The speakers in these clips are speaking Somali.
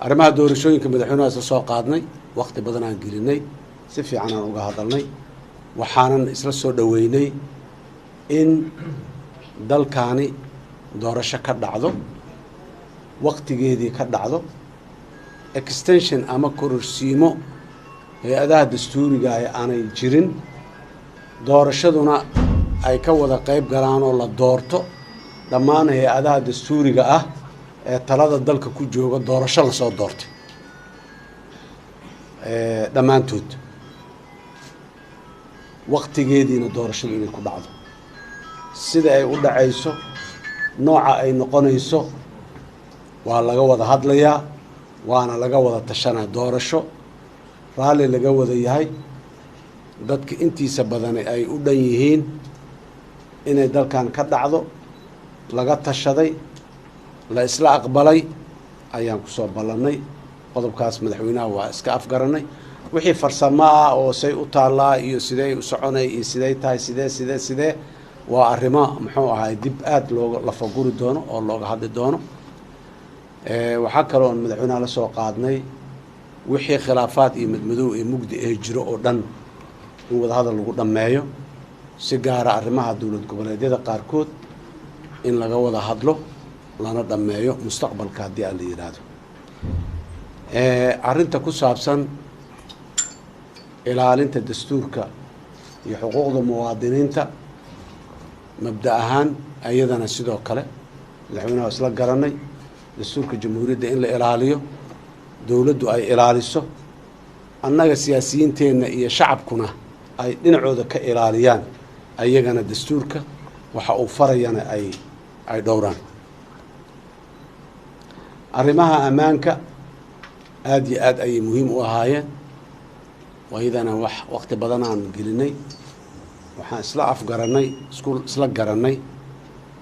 arrimaha doorashooyinka madaxweynaha soo qaadnay waqti badan aan gelinay si fiican aan uga hadalnay waxaanan isla soo dhaweynay in dalkaani doorasho ka dhacdo waqtigeedii ka dhacdo extension ama kororsiimo hay-adaha dastuuriga aanay jirin doorashaduna ay ka wada qayb galaan oo la doorto dhammaan hay-adaha dastuuriga ah ee talada dalka ku jooga doorasho la soo doortay dhammaantood waqtigeediina doorashadu inay ku dhacdo sida ay u dhacayso nooca ay noqonayso waa laga wada hadlayaa waana laga wada tashanaa doorasho raalli laga wada yahay dadka intiisa badan ay u dhan yihiin inay dalkan ka dhacdo laga tashaday la isla aqbalay ayaan ku soo ballanay qodobkaas madaxweynaha waa iska afgaranay wixii farsamo ah oo say u taallaa iyo sidee u soconay iyo sidee tahay sidee waa arrimo muxuu ahaay dib aad looga lafaguri doono oo looga hadli doono waxaa kaloo aan madaxweynaha la soo qaadnay wixii khilaafaad iyo madmadow ee mugdi ee jiro oo dhan in wadahadal lagu dhammeeyo si gaara arrimaha dowlad goboleedyada qaarkood in laga wada hadlo lana dhammeeyo mustaqbalka haddii aan la yidhaahdo arrinta ku saabsan ilaalinta dastuurka iyo xuquuqda muwaadiniinta mabda ahaan ayadana sidoo kale madaxweynaha isla garanay dastuurka jamhuuriyadda in la ilaaliyo dowladdu ay ilaaliso annaga siyaasiyiinteenna iyo shacabkuna ay dhinacooda ka ilaaliyaan ayagana dastuurka waxa uu farayana ay dhowraan arrimaha ammaanka aad iyo aad ayay muhiim u ahaayeen waydana waqti badan aan gelinay waxaan isla afgaranay isla garanay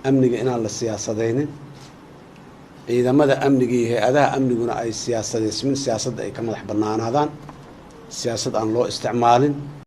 amniga inaan la siyaasadaynin ciidamada amniga iyo hay-adaha amniguna ay siyaasadeysmin siyaasadda ay ka madax bannaanaadaan siyaasad aan loo isticmaalin